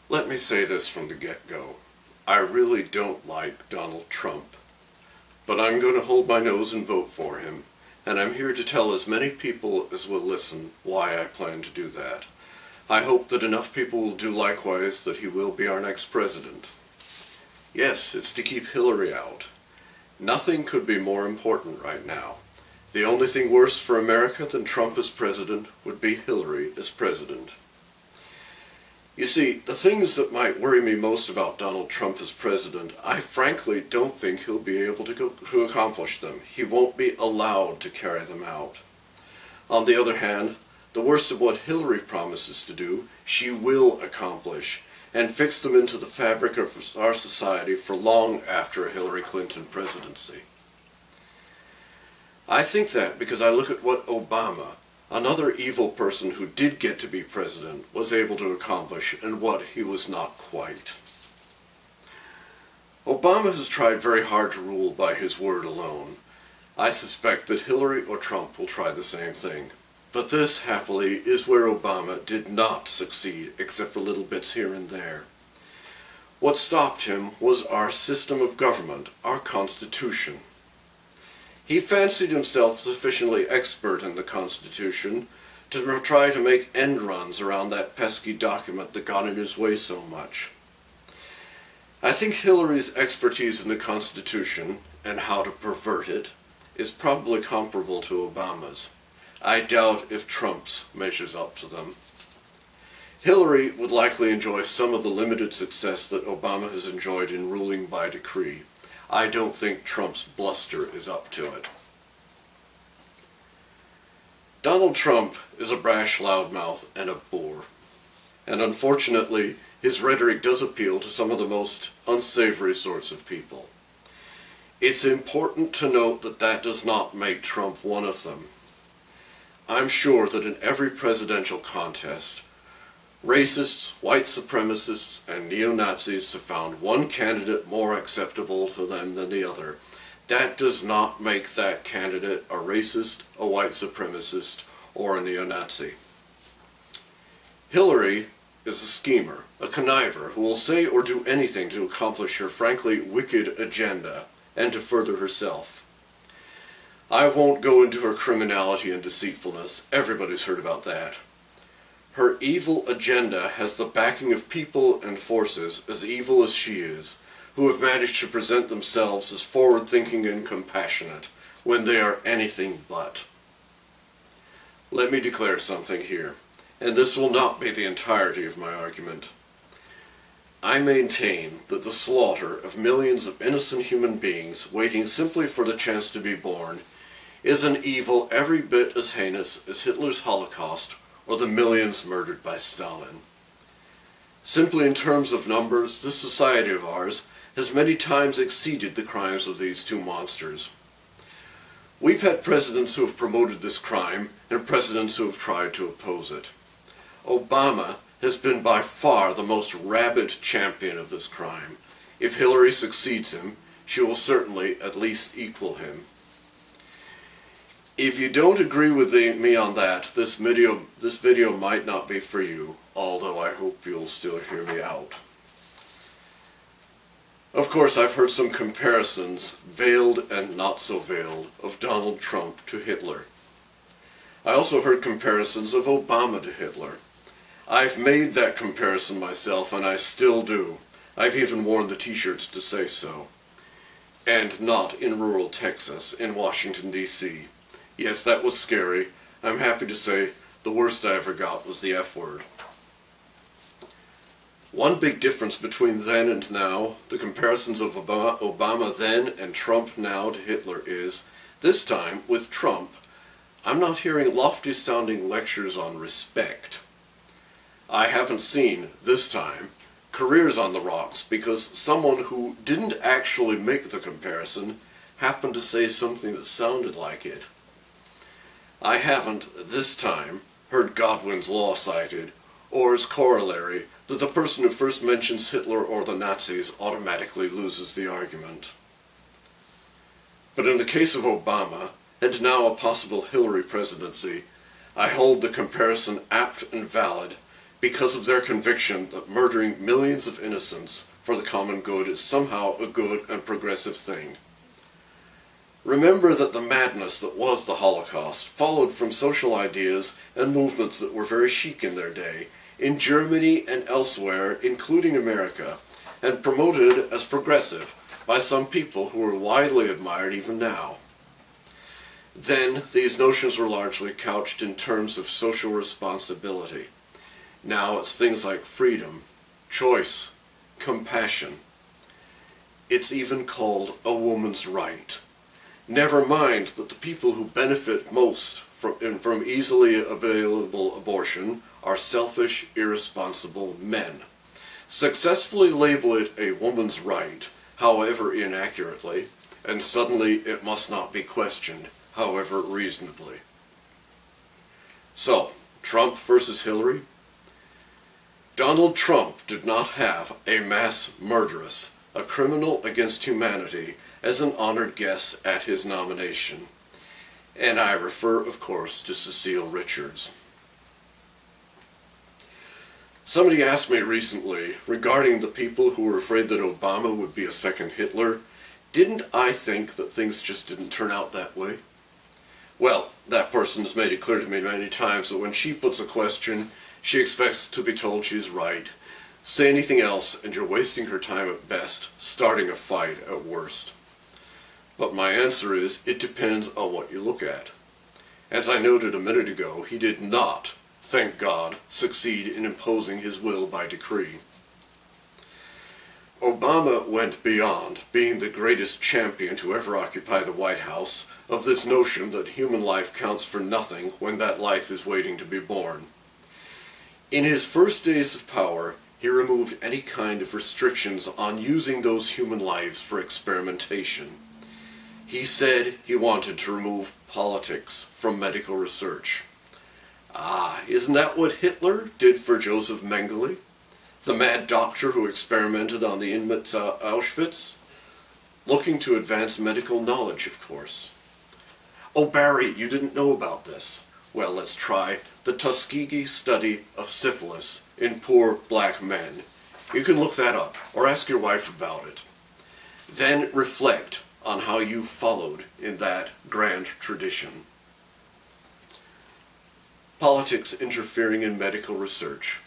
Let me say this from the get-go. I really don't like Donald Trump, but I'm going to hold my nose and vote for him, and I'm here to tell as many people as will listen why I plan to do that. I hope that enough people will do likewise that he will be our next president. Yes, it's to keep Hillary out. Nothing could be more important right now. The only thing worse for America than Trump as president would be Hillary as president. You see, the things that might worry me most about Donald Trump as president, I frankly don't think he'll be able to accomplish them. He won't be allowed to carry them out. On the other hand, the worst of what Hillary promises to do, she will accomplish, and fix them into the fabric of our society for long after a Hillary Clinton presidency. I think that because I look at what Obama, another evil person who did get to be president, was able to accomplish and what he was not quite. Obama has tried very hard to rule by his word alone. I suspect that Hillary or Trump will try the same thing. But this, happily, is where Obama did not succeed, except for little bits here and there. What stopped him was our system of government, our Constitution. He fancied himself sufficiently expert in the Constitution to try to make end runs around that pesky document that got in his way so much. I think Hillary's expertise in the Constitution and how to pervert it is probably comparable to Obama's. I doubt if Trump's measures up to them. Hillary would likely enjoy some of the limited success that Obama has enjoyed in ruling by decree. I don't think Trump's bluster is up to it. Donald Trump is a brash loudmouth and a boor. And unfortunately, his rhetoric does appeal to some of the most unsavory sorts of people. It's important to note that that does not make Trump one of them. I'm sure that in every presidential contest, racists, white supremacists, and neo-Nazis have found one candidate more acceptable to them than the other. That does not make that candidate a racist, a white supremacist, or a neo-Nazi. Hillary is a schemer, a conniver, who will say or do anything to accomplish her frankly wicked agenda and to further herself. I won't go into her criminality and deceitfulness. Everybody's heard about that. Her evil agenda has the backing of people and forces as evil as she is, who have managed to present themselves as forward-thinking and compassionate when they are anything but. Let me declare something here, and this will not be the entirety of my argument. I maintain that the slaughter of millions of innocent human beings waiting simply for the chance to be born is an evil every bit as heinous as Hitler's Holocaust or the millions murdered by Stalin. Simply in terms of numbers, this society of ours has many times exceeded the crimes of these two monsters. We've had presidents who have promoted this crime and presidents who have tried to oppose it. Obama has been by far the most rabid champion of this crime. If Hillary succeeds him, she will certainly at least equal him. If you don't agree with me on that, this video might not be for you, although I hope you'll still hear me out. Of course, I've heard some comparisons, veiled and not so veiled, of Donald Trump to Hitler. I also heard comparisons of Obama to Hitler. I've made that comparison myself, and I still do. I've even worn the t-shirts to say so. And not in rural Texas, in Washington, D.C. Yes, that was scary. I'm happy to say the worst I ever got was the F word. One big difference between then and now, the comparisons of Obama then and Trump now to Hitler is, this time, with Trump, I'm not hearing lofty-sounding lectures on respect. I haven't seen, this time, careers on the rocks because someone who didn't actually make the comparison happened to say something that sounded like it. I haven't, this time, heard Godwin's law cited, or its corollary, that the person who first mentions Hitler or the Nazis automatically loses the argument. But in the case of Obama, and now a possible Hillary presidency, I hold the comparison apt and valid, because of their conviction that murdering millions of innocents for the common good is somehow a good and progressive thing. Remember that the madness that was the Holocaust followed from social ideas and movements that were very chic in their day, in Germany and elsewhere, including America, and promoted as progressive by some people who are widely admired even now. Then, these notions were largely couched in terms of social responsibility. Now it's things like freedom, choice, compassion. It's even called a woman's right. Never mind that the people who benefit most from easily available abortion are selfish, irresponsible men. Successfully label it a woman's right, however inaccurately, and suddenly it must not be questioned, however reasonably. So, Trump versus Hillary? Donald Trump did not have a mass murderess, a criminal against humanity, as an honored guest at his nomination. And I refer, of course, to Cecile Richards. Somebody asked me recently, regarding the people who were afraid that Obama would be a second Hitler, didn't I think that things just didn't turn out that way? Well, that person has made it clear to me many times that when she puts a question, she expects to be told she's right. Say anything else and you're wasting her time at best, starting a fight at worst. But my answer is, it depends on what you look at. As I noted a minute ago, he did not, thank God, succeed in imposing his will by decree. Obama went beyond being the greatest champion to ever occupy the White House of this notion that human life counts for nothing when that life is waiting to be born. In his first days of power, he removed any kind of restrictions on using those human lives for experimentation. He said he wanted to remove politics from medical research. Isn't that what Hitler did for Joseph Mengele, the mad doctor who experimented on the inmates at Auschwitz? Looking to advance medical knowledge, of course. Oh, Barry, you didn't know about this. Well, let's try the Tuskegee study of syphilis in poor black men. You can look that up, or ask your wife about it. Then reflect on how you followed in that grand tradition. Politics interfering in medical research.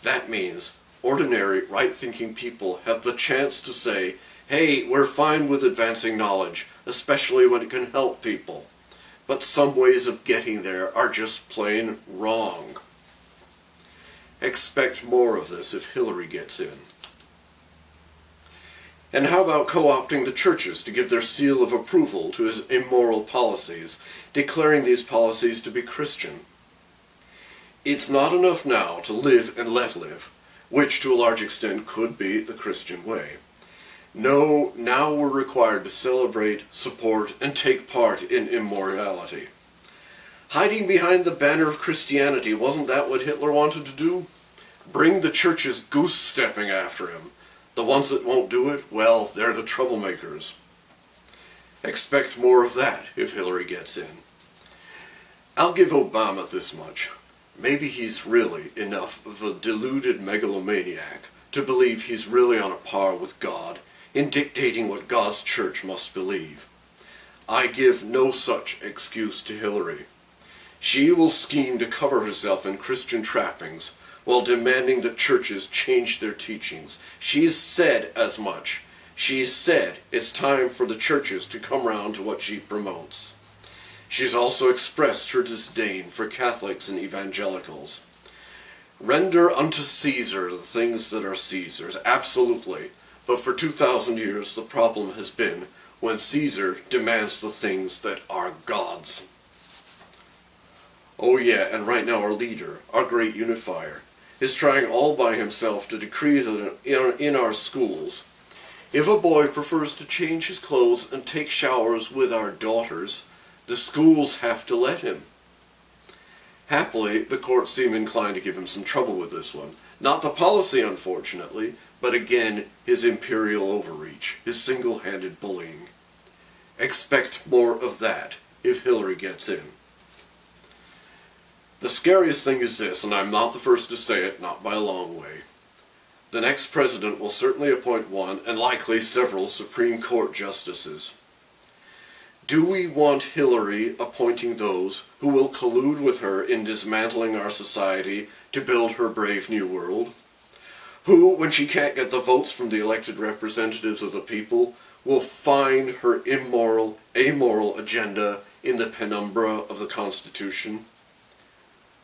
That means ordinary, right-thinking people have the chance to say, hey, we're fine with advancing knowledge, especially when it can help people. But some ways of getting there are just plain wrong. Expect more of this if Hillary gets in. And how about co-opting the churches to give their seal of approval to his immoral policies, declaring these policies to be Christian? It's not enough now to live and let live, which to a large extent could be the Christian way. No, now we're required to celebrate, support, and take part in immorality. Hiding behind the banner of Christianity, wasn't that what Hitler wanted to do? Bring the churches goose-stepping after him. The ones that won't do it, well, they're the troublemakers. Expect more of that if Hillary gets in. I'll give Obama this much. Maybe he's really enough of a deluded megalomaniac to believe he's really on a par with God in dictating what God's church must believe. I give no such excuse to Hillary. She will scheme to cover herself in Christian trappings while demanding that churches change their teachings. She's said as much. She's said it's time for the churches to come round to what she promotes. She's also expressed her disdain for Catholics and evangelicals. Render unto Caesar the things that are Caesar's, absolutely. But for 2,000 years the problem has been when Caesar demands the things that are God's. Oh yeah, and right now our leader, our great unifier, is trying all by himself to decree that in our schools, if a boy prefers to change his clothes and take showers with our daughters, the schools have to let him. Happily, the courts seem inclined to give him some trouble with this one. Not the policy, unfortunately, but again, his imperial overreach, his single-handed bullying. Expect more of that if Hillary gets in. The scariest thing is this, and I'm not the first to say it, not by a long way. The next president will certainly appoint one, and likely several, Supreme Court justices. Do we want Hillary appointing those who will collude with her in dismantling our society to build her brave new world? Who, when she can't get the votes from the elected representatives of the people, will find her immoral, amoral agenda in the penumbra of the Constitution?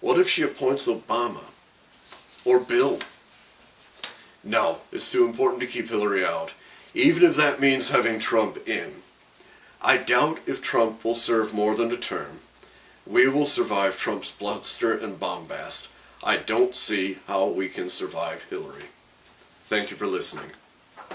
What if she appoints Obama? Or Bill? No, it's too important to keep Hillary out, even if that means having Trump in. I doubt if Trump will serve more than a term. We will survive Trump's bluster and bombast. I don't see how we can survive Hillary. Thank you for listening.